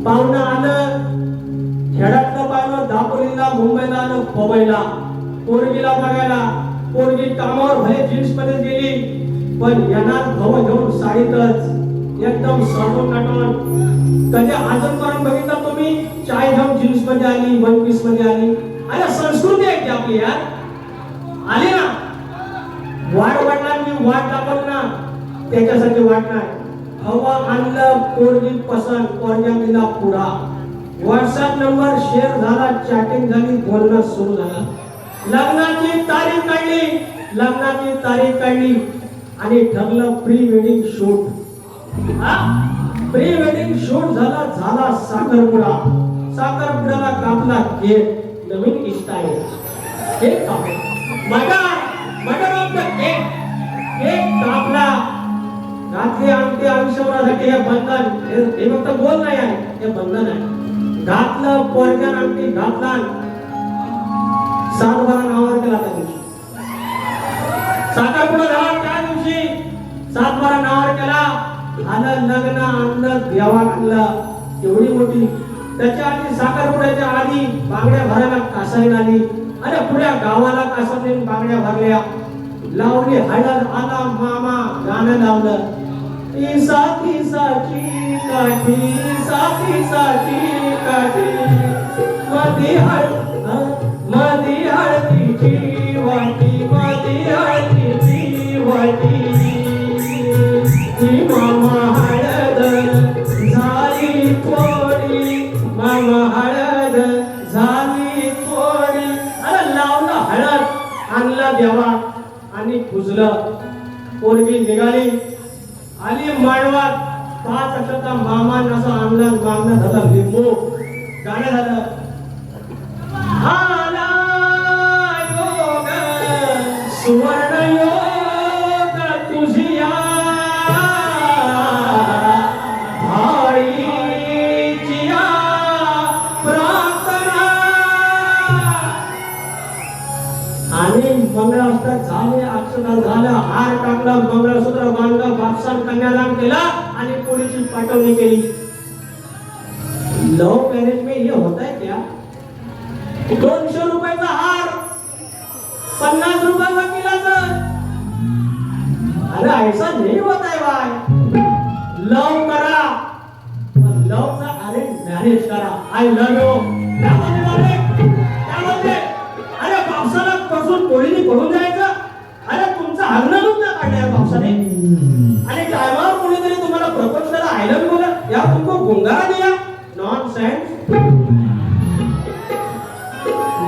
पाहुणं आलं, खेड्यातलं पाहुणं दापोलीला, मुंबईला आलं, पवईला पोरगीला बघायला. पोरगी कामावर भले जीन्स मध्ये गेली, पण येणार भाऊ घेऊन साडीतच, एकदम सडून नटून. कधी आजपर्यंत बघितलं तुम्ही चाय घेऊन जीन्स मध्ये आली, वन पीस मध्ये आली? अरे संस्कृती आहे की आपली यार, आली ना. वाट वडिलांनी वाट दाखवली ना, त्याच्यासाठी वाट नाही. हवा आणलं पोरगी पसंत, पोरग्या दिला पुढा, व्हॉट्सअप नंबर शेअर झाला, चॅटिंग झाली, बोलणं सुरू झालं. लग्नाची तारीख काढली, लग्नाची तारीख काढली आणि ठरलं pre wedding shoot. Pre wedding shoot झाला, झाला साखरपुडा. साखरपुड्याला कापला केक, नवीन स्टाईल केक कापला. केक कापला, घातली अंगठी आयुष्यभरासाठी. हे बंधन, हे फक्त बोल नाही आहे, हे बंधन आहे. घातलं पोरग्यान अंगठी घातला, 7/12 नावावर केला त्या दिवशी. साखरपुडा झाला त्या दिवशी, 7/12 नावावर केला. आलं लग्न, आणलं देवाण आणलं, एवढी मोठी. त्याच्या आधी साखरपुड्याच्या आधी बांगड्या भरायला कासारी आली. अरे पुऱ्या गावाला कासारीने बांगड्या भरल्या. लावली हळद, आला मामा, गाणं लावलं. साथी साची काठी, साथी साची काठी, मधी हळदीची वाटी, मधी हळदीची वाटी. मामा हळद झाली थोडी, मामा हळद झाली थोडी. अरे लावलं हळद, आणलं देवा आणि पुजलं. पोरगी निघाली, आली मांडवात. 5 अक्षता मामा नसा आणला, मागणं झालं लिंबू. गाणं झालं. आला योग, सुवर्ण योग तुझिया, भाईचिया प्रार्थना. आणि मंगळाष्टक झाले, अक्षता झालं, हार टाकला, मंगळसूत्र बांधलं, बापसान कन्यादान केला आणि पोळीची पाठवणी केली. लव मॅरेज में ये होता है क्या? 200 रुपयाचा हार, 50 रुपयाचा किलाचं. अरे ऐसा नहीं होता है भाई. लव करा, लवचा अरेंज मॅरेज करा. आय लव्ह यू त्यामध्ये अरे पावसाला पासून पोळीने पडून जायचं. अरे तुमचं हरणं दुखणं काढलंय पावसाने. आणि टायमावर कोणीतरी तुम्हाला प्रपोज करा, आय लव्ह यू बोला, या तुमको गुंगारा दिया. नॉनसेन्स.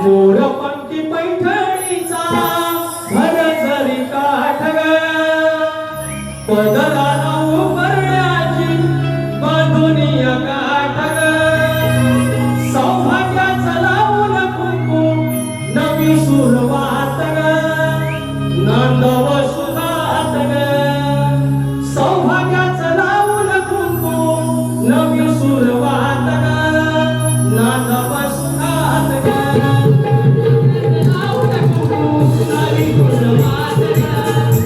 मोरपंखी पैठणीचा भरजरी काठ ग, पदराला उमरण्याची बंधुनिया काठ ग. सौभाग्याचं लावून कुंकू, नवी सुरुवात ग, नांदव सुधात ग. सौभाग्याचं लावून कुंकू, नवी सुरुवात ग, नांदव सुधात ग. लावून कुंकू, नवी सुरुवात ग,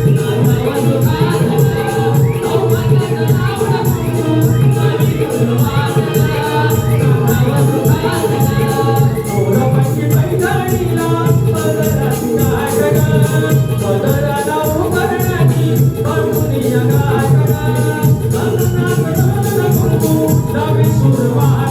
नांदव सुधात ग. सौभाग्याचं लावून कुंकू, नवी सुरुवात ग, नांदव सुधात ग. मोरपंखी पैठणीला पदराची गाठ ग, पदराला उमरण्याची बंधुनिया गाठ ग. लग्नात कुंकू, नवी सुरुवात